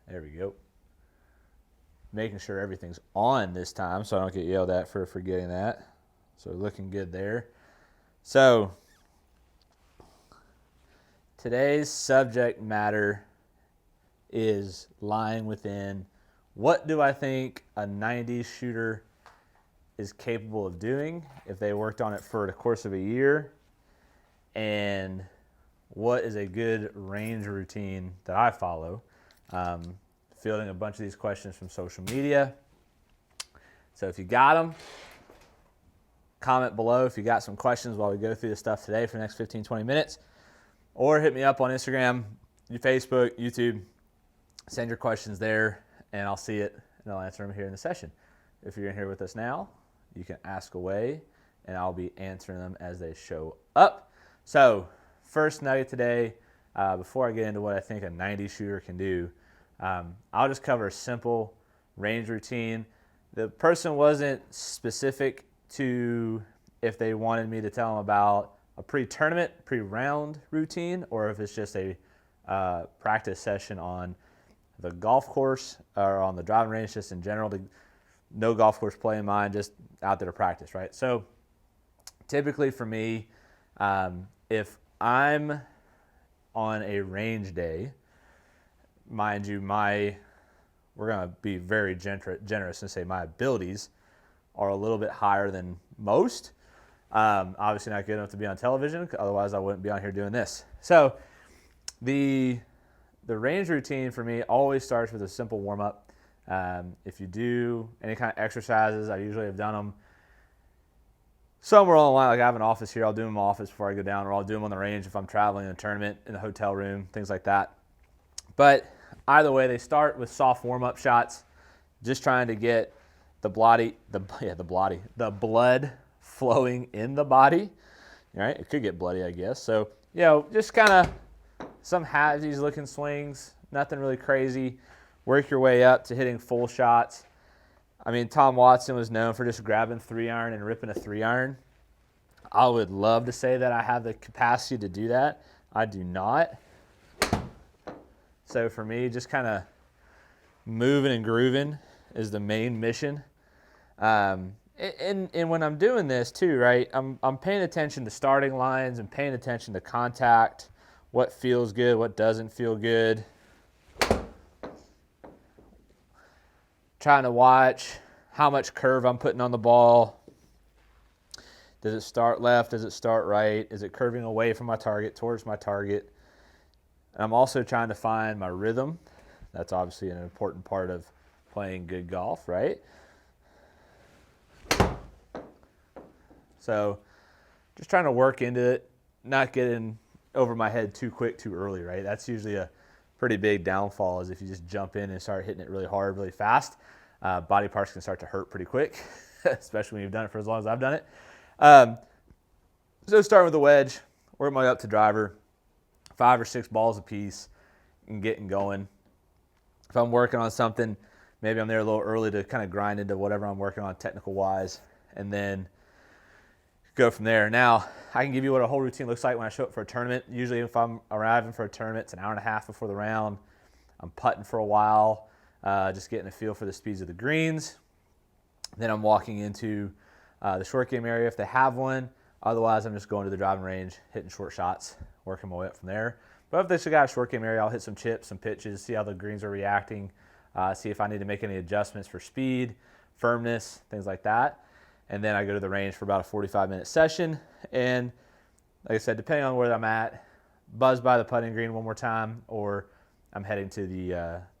There we go. Making sure everything's on this time so I don't get yelled at for forgetting that. So looking good there. So today's subject matter is lying within what do I think a 90s shooter is capable of doing if they worked on it for the course of a year, and what is a good range routine that I follow. Fielding a bunch of these questions from social media. So if you got them, comment below if you got some questions while we go through this stuff today for the next 15, 20 minutes. Or hit me up on Instagram, Facebook, YouTube. Send your questions there, and I'll see it, and I'll answer them here in the session. If you're in here with us now, you can ask away, and I'll be answering them as they show up. So first nugget today, before I get into what I think a 90 shooter can do, I'll just cover a simple range routine. The person wasn't specific to if they wanted me to tell them about a pre-tournament, pre-round routine, or if it's just a practice session on the golf course or on the driving range, just in general. No golf course play in mind, just out there to practice, right? So typically for me, if I'm on a range day, mind you, we're going to be very generous and say my abilities are a little bit higher than most. Obviously not good enough to be on television, otherwise I wouldn't be on here doing this. So the range routine for me always starts with a simple warm-up. If you do any kind of exercises, I usually have done them somewhere along the line. Like I have an office here, I'll do them in my office before I go down, or I'll do them on the range if I'm traveling in a tournament, in the hotel room, things like that. But either way, they start with soft warm-up shots, just trying to get the blood flowing in the body. All right, it could get bloody, I guess. So, just kind of some halvesies looking swings, nothing really crazy. Work your way up to hitting full shots. I mean, Tom Watson was known for just grabbing 3-iron and ripping a 3-iron. I would love to say that I have the capacity to do that. I do not. So for me, just kind of moving and grooving is the main mission. And when I'm doing this too, right, I'm paying attention to starting lines and paying attention to contact, what feels good, what doesn't feel good. Trying to watch how much curve I'm putting on the ball. Does it start left? Does it start right? Is it curving away from my target, towards my target? And I'm also trying to find my rhythm. That's obviously an important part of playing good golf, right? So just trying to work into it, not getting over my head too quick, too early, right? That's usually a pretty big downfall, is if you just jump in and start hitting it really hard, really fast. Body parts can start to hurt pretty quick, especially when you've done it for as long as I've done it. So starting with the wedge, work my way up to driver, 5 or 6 balls apiece, and getting going. If I'm working on something, maybe I'm there a little early to kind of grind into whatever I'm working on technical-wise, and then go from there. Now, I can give you what a whole routine looks like when I show up for a tournament. Usually if I'm arriving for a tournament, it's an hour and a half before the round. I'm putting for a while, just getting a feel for the speeds of the greens. Then I'm walking into the short game area if they have one. Otherwise, I'm just going to the driving range, hitting short shots, working my way up from there. But if they got a short game area, I'll hit some chips, some pitches, see how the greens are reacting, see if I need to make any adjustments for speed, firmness, things like that. And then I go to the range for about a 45-minute session. And like I said, depending on where I'm at, buzz by the putting green one more time, or I'm heading to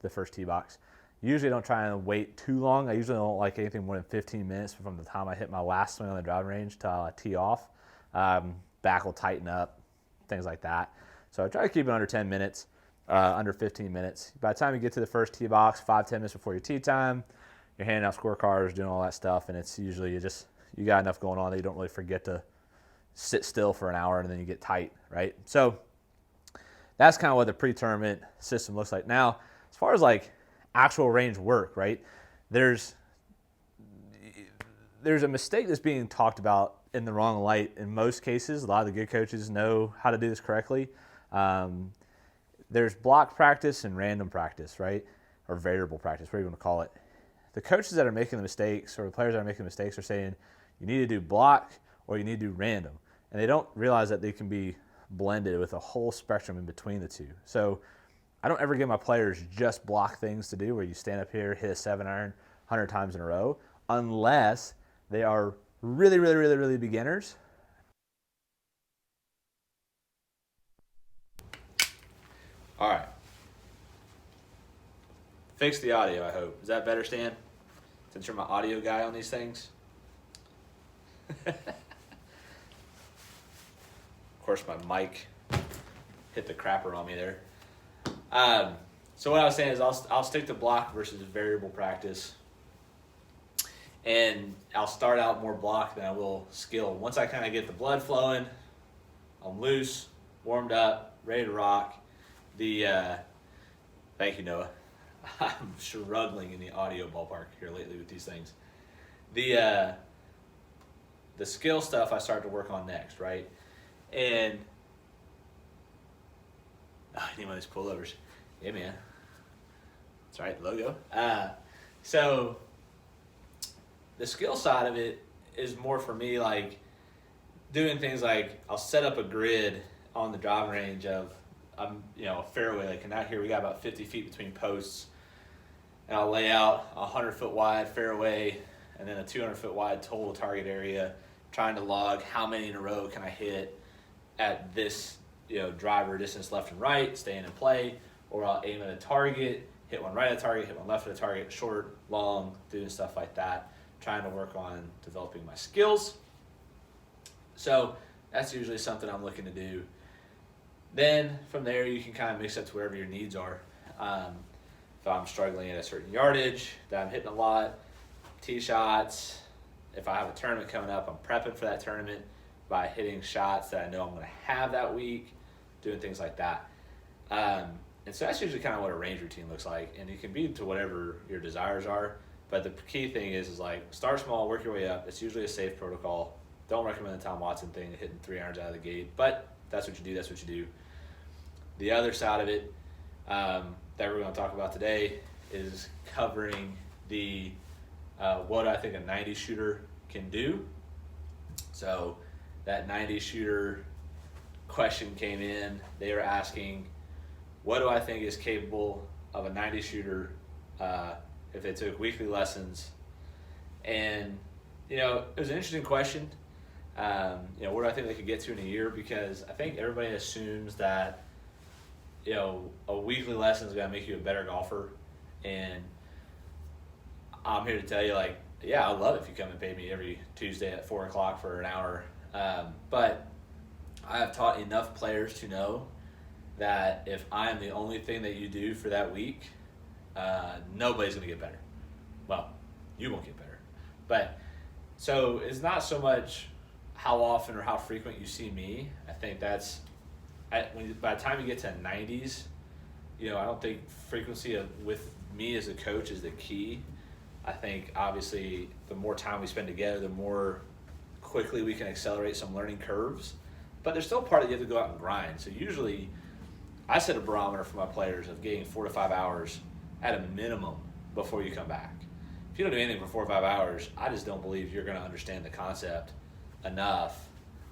the first tee box. Usually don't try and wait too long. I usually don't like anything more than 15 minutes from the time I hit my last swing on the driving range till I tee off. Back will tighten up, things like that. So I try to keep it under 10 minutes, under 15 minutes. By the time you get to the first tee box, 5-10 minutes before your tee time, you're handing out scorecards, doing all that stuff, and it's usually you got enough going on that you don't really forget to sit still for an hour, and then you get tight, right? So that's kind of what the pre-tournament system looks like. Now, as far as like actual range work, right, there's a mistake that's being talked about in the wrong light in most cases. A lot of the good coaches know how to do this correctly. There's block practice and random practice, right? or variable practice, whatever you want to call it. The coaches that are making the mistakes, or the players that are making the mistakes, are saying you need to do block or you need to do random. And they don't realize that they can be blended with a whole spectrum in between the two. So I don't ever give my players just block things to do where you stand up here, hit a 7-iron 100 times in a row, unless they are really, really, really, really beginners. All right. Fix the audio, I hope. Is that better, Stan? Since you're my audio guy on these things? Of course, my mic hit the crapper on me there. So what I was saying is I'll stick to block versus variable practice. And I'll start out more block than I will skill. Once I kind of get the blood flowing, I'm loose, warmed up, ready to rock. Thank you, Noah. I'm struggling in the audio ballpark here lately with these things. The skill stuff I start to work on next, right? And I need one of these pullovers. Yeah, man. That's right, logo. So the skill side of it is more for me like doing things like I'll set up a grid on the driving range of a fairway. Like, and out here we got about 50 feet between posts, and I'll lay out a 100-foot wide fairway and then a 200-foot wide total target area, trying to log how many in a row can I hit at this driver distance left and right, staying in play, or I'll aim at a target, hit one right at a target, hit one left at a target, short, long, doing stuff like that, trying to work on developing my skills. So that's usually something I'm looking to do. Then from there, you can kind of mix it to wherever your needs are. If I'm struggling at a certain yardage that I'm hitting a lot, tee shots. If I have a tournament coming up, I'm prepping for that tournament by hitting shots that I know I'm going to have that week, doing things like that. And so that's usually kind of what a range routine looks like. And it can be to whatever your desires are. But the key thing is like start small, work your way up. It's usually a safe protocol. Don't recommend the Tom Watson thing, hitting 3 irons out of the gate. But that's what you do. That's what you do. The other side of it that we're going to talk about today is covering the what I think a 90 shooter can do. So that 90 shooter question came in. They were asking, what do I think is capable of a 90 shooter if they took weekly lessons? And, it was an interesting question. What do I think they could get to in a year? Because I think everybody assumes that, a weekly lesson is going to make you a better golfer. And I'm here to tell you, yeah, I'd love it if you come and pay me every Tuesday at 4 o'clock for an hour. But I have taught enough players to know that if I am the only thing that you do for that week, nobody's going to get better. Well, you won't get better. But so it's not so much how often or how frequent you see me. I think that's by the time you get to 90s, I don't think frequency with me as a coach is the key. I think obviously the more time we spend together, the more quickly we can accelerate some learning curves. But there's still a part that you have to go out and grind. So usually I set a barometer for my players of getting 4 to 5 hours at a minimum before you come back. If you don't do anything for 4 or 5 hours, I just don't believe you're going to understand the concept enough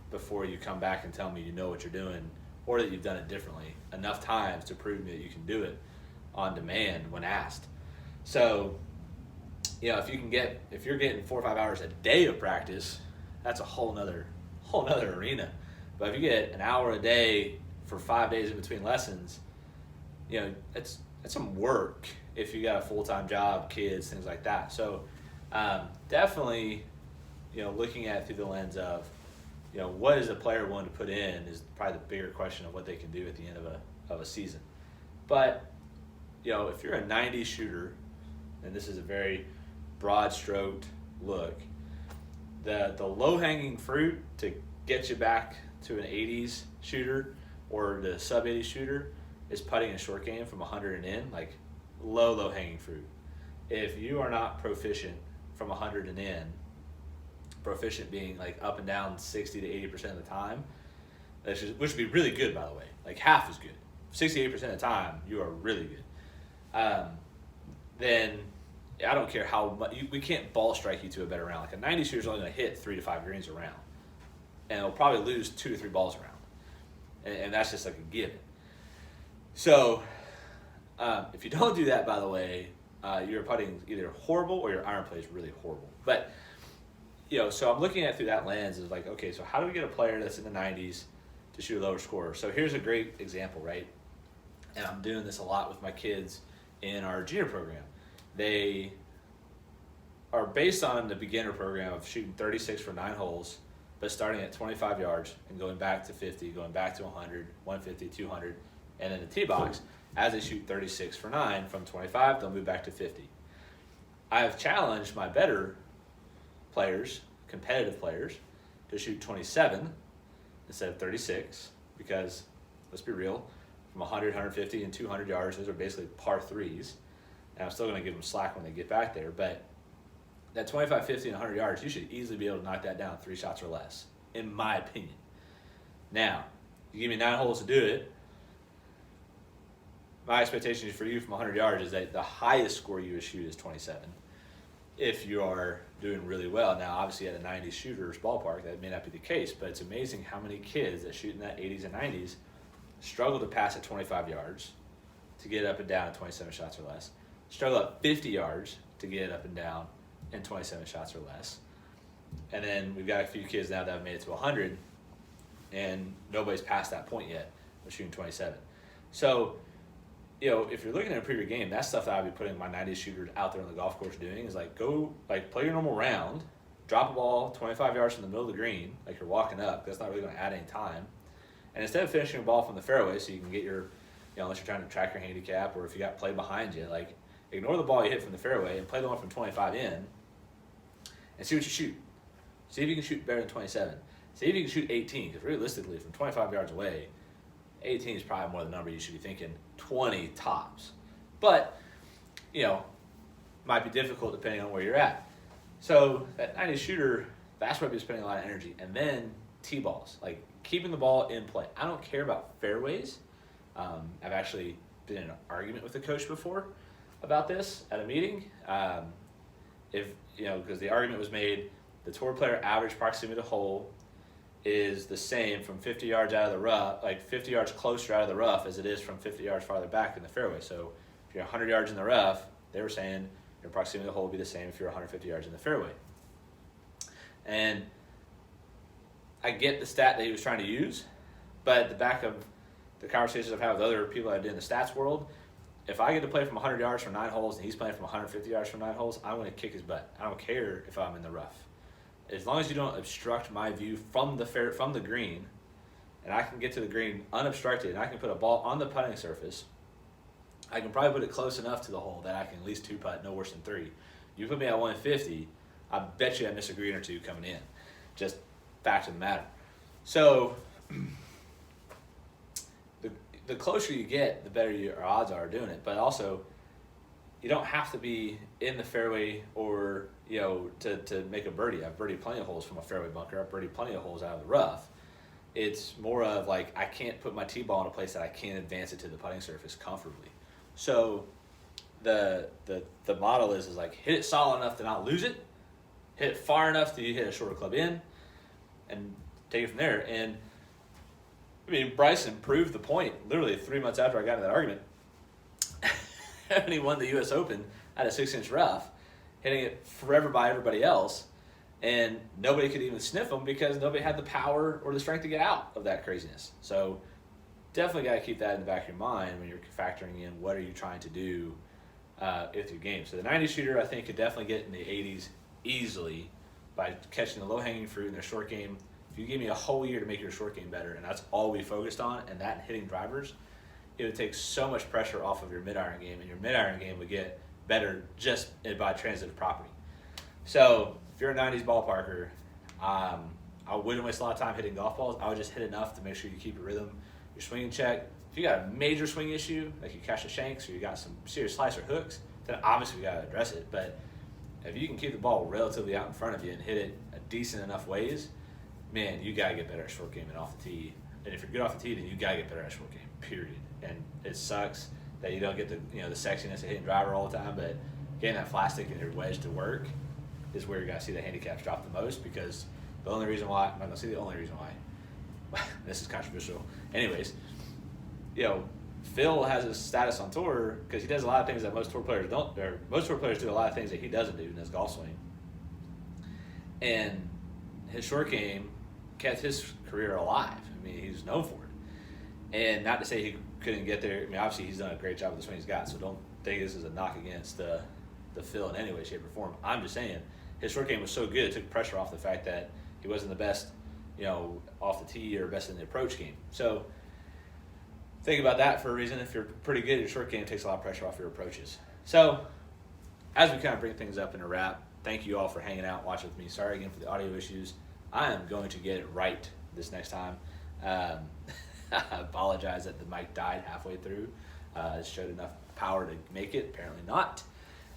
before you come back and tell me you know what you're doing or that you've done it differently enough times to prove me that you can do it on demand when asked. So, if you're getting 4 or 5 hours a day of practice, that's a whole nother arena. But if you get an hour a day for 5 days in between lessons, it's some work if you got a full-time job, kids, things like that. So definitely, looking at it through the lens of, what is a player willing to put in is probably the bigger question of what they can do at the end of a season. But, if you're a 90 shooter, and this is a very broad-stroked look, the low-hanging fruit to get you back to an 80s shooter or the sub-80 shooter is putting a short game from 100 and in, like low-hanging fruit. If you are not proficient from 100 and in, proficient being like up and down 60 to 80% of the time, which would be really good, by the way. Like half is good. 68% of the time, you are really good. then I don't care how much, we can't ball strike you to a better round. Like a 90 shooter is only going to hit 3 to 5 greens a round, and it'll probably lose 2 to 3 balls around, and that's just like a given. So if you don't do that, by the way, your putting either horrible or your iron play is really horrible. But so I'm looking at it through that lens is like, okay, so how do we get a player that's in the 90s to shoot a lower score? So here's a great example, right? And I'm doing this a lot with my kids in our junior program. They are based on the beginner program of shooting 36 for 9 holes, but starting at 25 yards and going back to 50, going back to 100, 150, 200, and then the tee box. As they shoot 36 for 9 from 25, they'll move back to 50. I have challenged my better players, competitive players, to shoot 27 instead of 36 because, let's be real, from 100, 150, and 200 yards, those are basically par threes. And I'm still going to give them slack when they get back there, but that 25, 50, and 100 yards, you should easily be able to knock that down 3 shots or less, in my opinion. Now, you give me 9 holes to do it, my expectation for you from 100 yards is that the highest score you would shoot is 27 if you are doing really well. Now, obviously at a 90s shooter's ballpark, that may not be the case, but it's amazing how many kids that shoot in that 80s and 90s struggle to pass at 25 yards to get up and down at 27 shots or less, struggle at 50 yards to get up and down in 27 shots or less. And then we've got a few kids now that have made it to 100, and nobody's passed that point yet of shooting 27. So, if you're looking to improve your game, that's stuff that I'd be putting my 90s shooters out there on the golf course doing is like go, like play your normal round, drop a ball 25 yards from the middle of the green, like you're walking up. That's not really going to add any time. And instead of finishing a ball from the fairway so you can get your, unless you're trying to track your handicap or if you got play behind you, like ignore the ball you hit from the fairway and play the one from 25 in and see what you shoot. See if you can shoot better than 27. See if you can shoot 18, because realistically, from 25 yards away, 18 is probably more the number you should be thinking. 20 tops. But, might be difficult depending on where you're at. So that 90 shooter, that's where I'd be spending a lot of energy. And then T-balls, like keeping the ball in play. I don't care about fairways. I've actually been in an argument with a coach before about this at a meeting. Because the argument was made, the tour player average proximity to the hole is the same from 50 yards out of the rough, like 50 yards closer out of the rough as it is from 50 yards farther back in the fairway. So if you're 100 yards in the rough, they were saying your proximity to the hole would be the same if you're 150 yards in the fairway. And I get the stat that he was trying to use, but at the back of the conversations I've had with other people that did in the stats world, if I get to play from 100 yards from 9 holes and he's playing from 150 yards from 9 holes, I'm going to kick his butt. I don't care if I'm in the rough. As long as you don't obstruct my view from the green, and I can get to the green unobstructed, and I can put a ball on the putting surface, I can probably put it close enough to the hole that I can at least 2-putt, no worse than 3. You put me at 150, I bet you I miss a green or two coming in. Just fact of the matter. So the closer you get, the better your odds are doing it. But also, you don't have to be in the fairway or to make a birdie. I've birdied plenty of holes from a fairway bunker. I've birdied plenty of holes out of the rough. It's more of like I can't put my tee ball in a place that I can't advance it to the putting surface comfortably. So the model is like hit it solid enough to not lose it, hit it far enough to you hit a shorter club in, and take it from there. And I mean, Bryson proved the point literally 3 months after I got into that argument. And he won the U.S. Open at a 6-inch rough, hitting it forever by everybody else, and nobody could even sniff him because nobody had the power or the strength to get out of that craziness. So definitely got to keep that in the back of your mind when you're factoring in what are you trying to do with your game. So the 90 shooter, I think, could definitely get in the 80s easily by catching the low-hanging fruit in their short game. If you give me a whole year to make your short game better, and that's all we focused on, and that and hitting drivers, it would take so much pressure off of your mid-iron game, and your mid-iron game would get better just by transitive property. So if you're a 90s ballparker, I wouldn't waste a lot of time hitting golf balls. I would just hit enough to make sure you keep your rhythm, your swing in check. If you got a major swing issue, like you catch the shanks or you got some serious slicer hooks, then obviously we got to address it. But if you can keep the ball relatively out in front of you and hit it a decent enough ways, man, you got to get better at short game and off the tee. And if you're good off the tee, then you got to get better at short game, period. And it sucks that you don't get the the sexiness of hitting driver all the time, but getting that flat stick and your wedge to work is where you're going to see the handicaps drop the most, because the only reason why, I'm not going to say the only reason why, this is controversial. Anyways, Phil has his status on tour because he does a lot of things that most tour players don't, or most tour players do a lot of things that he doesn't do in his golf swing. And his short game kept his career alive. I mean, he's known for it. And not to say he couldn't get there. I mean, obviously he's done a great job with the swing he's got, so don't think this is a knock against the Phil in any way, shape, or form. I'm just saying his short game was so good, it took pressure off the fact that he wasn't the best, off the tee or best in the approach game. So think about that for a reason. If you're pretty good, your short game takes a lot of pressure off your approaches. So as we kind of bring things up in a wrap, thank you all for hanging out, watching with me. Sorry again for the audio issues. I am going to get it right this next time. I apologize that the mic died halfway through. It showed enough power to make it, apparently not.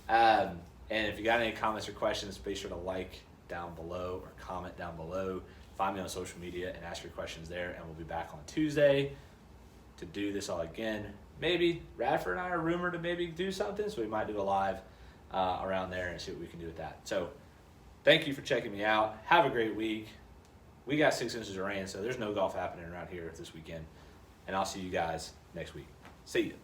And if you got any comments or questions, be sure to like down below or comment down below. Find me on social media and ask your questions there, and we'll be back on Tuesday to do this all again. Maybe Radford and I are rumored to maybe do something, so we might do a live around there and see what we can do with that. So thank you for checking me out. Have a great week. We got 6 inches of rain, so there's no golf happening around here this weekend. And I'll see you guys next week. See you.